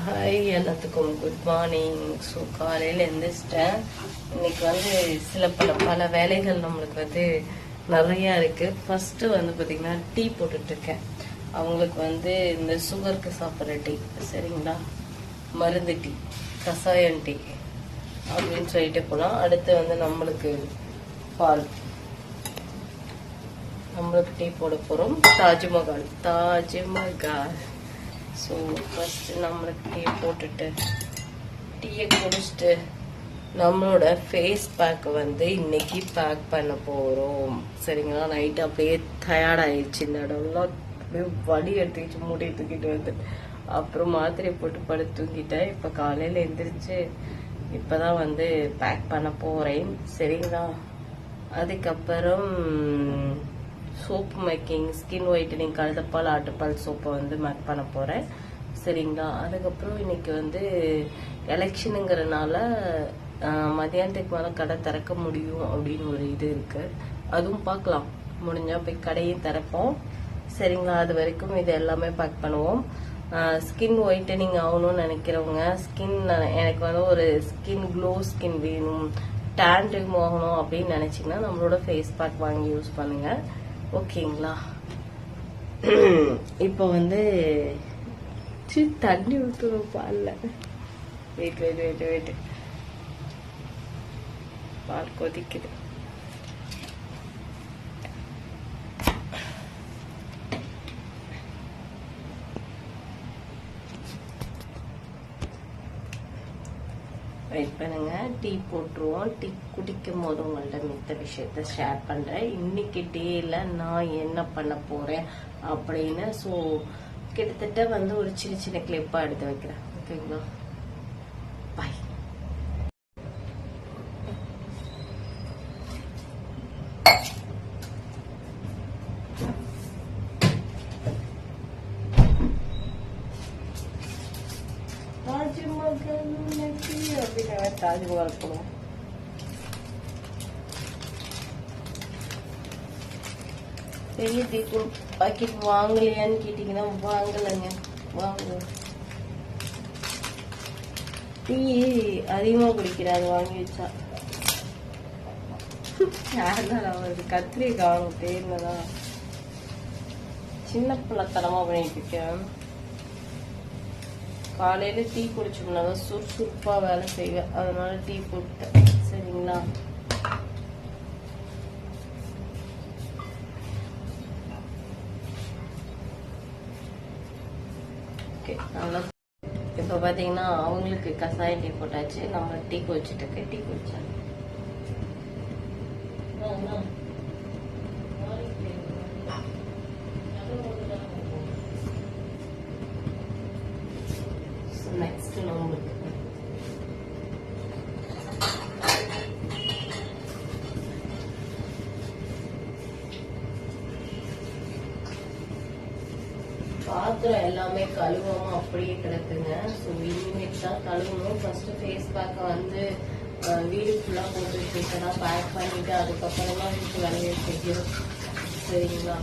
Hi எல்லாத்துக்கும் good morning. So காலையில் எழுந்திரிச்சிட்டேன். இன்னைக்கு பல வேலைகள் நம்மளுக்கு நிறையா இருக்குது. ஃபஸ்ட்டு பார்த்திங்கன்னா டீ போட்டுட்ருக்கேன். அவங்களுக்கு இந்த சுகருக்கு சாப்பிட்ற டீ, சரிங்களா, மருந்து டீ, கசாயம் டீ அப்படின்னு சொல்லிட்டு போகலாம். அடுத்து நம்மளுக்கு பால், நம்மளுக்கு டீ போட போகிறோம். தாஜ்மஹால். ஸோ ஃபஸ்ட்டு நம்மளுக்கு டீ போட்டுட்டு டீயை குடிச்சிட்டு நம்மளோட ஃபேஸ் பேக்கை இன்னைக்கு பேக் பண்ண போகிறோம், சரிங்களா. நைட்டு அப்படியே டயர்டாயிடுச்சு. இந்த இடம்லாம் அப்படியே வலி எடுத்துக்கிச்சு, மூட்டை தூக்கிட்டு அப்புறம் மாத்திரையை போட்டு படுத்து தூங்கிட்டேன். இப்போ காலையில் எழுந்திரிச்சு இப்போ தான் பேக் பண்ண போகிறேன், சரிங்களா. அதுக்கப்புறம் சோப் மேக்கிங், ஸ்கின் ஒயிட்டனிங், கழுதப்பால் ஆட்டுப்பால் சோப்பை மேக் பண்ண போகிறேன், சரிங்களா. அதுக்கப்புறம் இன்னைக்கு எலெக்ஷனுங்கிறனால மதியானத்துக்கு மேலே கடை திறக்க முடியும் அப்படின்னு ஒரு இது இருக்குது. அதுவும் பார்க்கலாம், முடிஞ்சால் போய் கடையும் திறப்போம், சரிங்களா. அது வரைக்கும் இது எல்லாமே பேக் பண்ணுவோம். ஸ்கின் ஒயிட்டனிங் ஆகணும்னு நினைக்கிறவங்க, எனக்கு ஒரு ஸ்கின் க்ளோ ஸ்கின் வேணும், டேன் ரிமூவ் ஆகணும் அப்படின்னு நினச்சிங்கன்னா நம்மளோட ஃபேஸ் பேக் வாங்கி யூஸ் பண்ணுங்கள், ஓகேங்களா. இப்போ தண்ணி ஊற்றணும் பாலில். வெயிட் பால் கொதிக்குது. வெயிட் பண்ணுங்க, டீ போட்டுருவோம். டீ குடிக்கும் போது உங்கள்ட்ட மித்த விஷயத்த ஷேர் பண்றேன். இன்னைக்கு டேல நான் என்ன பண்ண போறேன் அப்படின்னு. ஸோ கிட்டத்தட்ட ஒரு சின்ன சின்ன கிளிப்பா எடுத்து வைக்கிறேன், ஓகேங்களா. பாய். தாஜ்மஹால் போடுவோம். பெரிய டீ பாக்கெட் வாங்கலையான்னு கேட்டீங்கன்னா வாங்கலைங்க, வாங்க. டீ அதிகமா குடிக்கிறாரு வாங்கி வச்சா. அவருக்கு கத்திரி காணும் தேர்னதான் சின்ன பிள்ளைத்தனமா பண்ணிட்டு இருக்கேன். காலையில டீ குடிச்சோம்னாதான் சுறுசுறுப்பா வேலை செய்வேன், அதனால டீ போட்டேன், சரிங்களா. நல்லா இப்ப பாத்தீங்கன்னா அவங்களுக்கு கசாயம் டீ போட்டாச்சு, நம்ம டீ குடிச்சிட்டு இருக்க. டீ குடிச்சா நெக்ஸ்ட் நம்மளுக்கு பாத்திரம் எல்லாமே கழுவாம அப்படியே கிடக்குங்க. ஸோ இனிமேட் தான் கழுவணும். ஃபர்ஸ்ட் ஃபேஸ் பேக்கை வீடு ஃபுல்லா போட்டு வச்சுதான் பேக் பண்ணிட்டு அதுக்கப்புறமா வீட்டு வேலையை செய்யணும், சரிங்களா.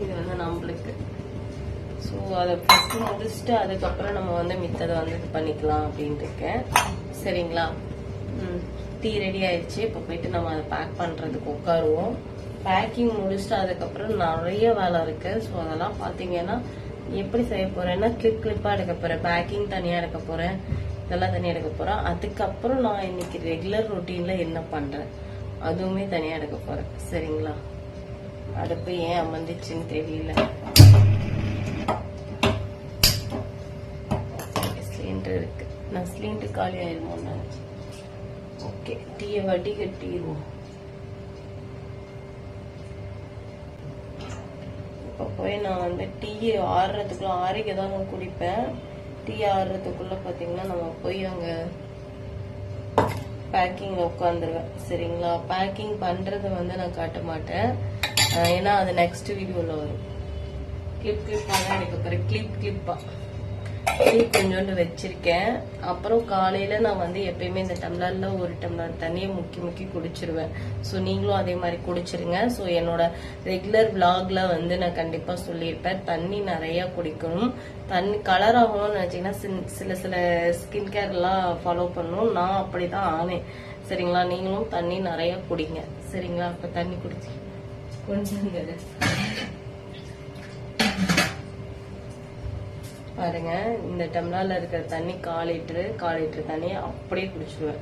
இது நம்மளுக்கு. ஸோ அதை ஃபஸ்ட்டு முடிச்சுட்டு அதுக்கப்புறம் நம்ம மித்ததை இது பண்ணிக்கலாம் அப்படின்ட்டு இருக்கேன், சரிங்களா. டீ ரெடி ஆயிடுச்சு. இப்போ போயிட்டு நம்ம அதை பேக் பண்ணுறதுக்கு உட்காருவோம். பேக்கிங் முடிச்சுட்டு அதுக்கப்புறம் நிறைய வேலை இருக்கு. ஸோ அதெல்லாம் பார்த்தீங்கன்னா எப்படி செய்ய போறேன்னா கிளிப்பாக எடுக்க போறேன், பேக்கிங் தனியாக எடுக்க போறேன், இதெல்லாம் தனியாக எடுக்க போறேன். அதுக்கப்புறம் நான் இன்னைக்கு ரெகுலர் ரொட்டீன்ல என்ன பண்றேன் அதுவுமே தனியாக எடுக்க போறேன், சரிங்களா. அடுப்பு ஏன் அமர்ந்துச்சுன்னு தெரியல. சிலிண்டர் இருக்கு, நான் சிலிண்டர் காலி ஆயிருமோ நினைச்சேன். ஓகே, டீயை வடி கட்டிடுவோம். இப்போ போய் நான் டீ ஆறுறதுக்குள்ள ஆறிக்க தான் நான் குடிப்பேன். டீ ஆறுறதுக்குள்ள பார்த்தீங்கன்னா நம்ம போய் அங்கே பேக்கிங் உட்காந்துருவேன், சரிங்களா. பேக்கிங் பண்றதை நான் காட்ட மாட்டேன், ஏன்னா அது நெக்ஸ்ட் வீடியோல வரும். கிளிப்பா தான் எடுக்க போறேன், கிளிப்பா. டீ கொஞ்சோண்டு வச்சிருக்கேன். அப்புறம் காலையில நான் வந்து எப்பயுமே இந்த டம்ளர்ல 1 டம்ளர் தண்ணியை முக்கி குடிச்சிருவேன். ஸோ நீங்களும் அதே மாதிரி குடிச்சிருங்க. ஸோ என்னோட ரெகுலர் விளாக்ல வந்து நான் கண்டிப்பா சொல்லியிருப்பேன், தண்ணி நிறைய குடிக்கணும். தண்ணி கலர் ஆகணும்னு நினைச்சீங்கன்னா சில ஸ்கின் கேர் எல்லாம் ஃபாலோ பண்ணணும். நான் அப்படிதான் ஆனேன். சரிங்களா? நீங்களும் தண்ணி நிறைய குடிங்க. சரிங்களா? அப்ப தண்ணி குடிச்சு கொஞ்சம் பாருங்க. இந்த டம்ளர்ல இருக்கிற தண்ணி 1/4 லிட்டர் தண்ணியை அப்படியே குடிச்சிடுவேன்.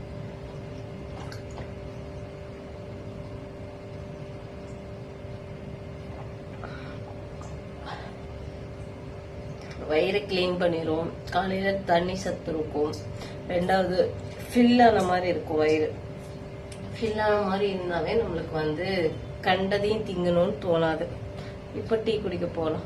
வயிறு கிளீன் பண்ணிரும். காலையில தண்ணி சத்து இருக்கும். 2வது ஃபில் ஆன மாதிரி இருக்கும். வயிறு ஃபில் ஆன மாதிரி இருந்தாவே நம்மளுக்கு வந்து கண்டதையும் திங்கணும்னு தோணாது. இப்ப டீ குடிக்க போலாம்.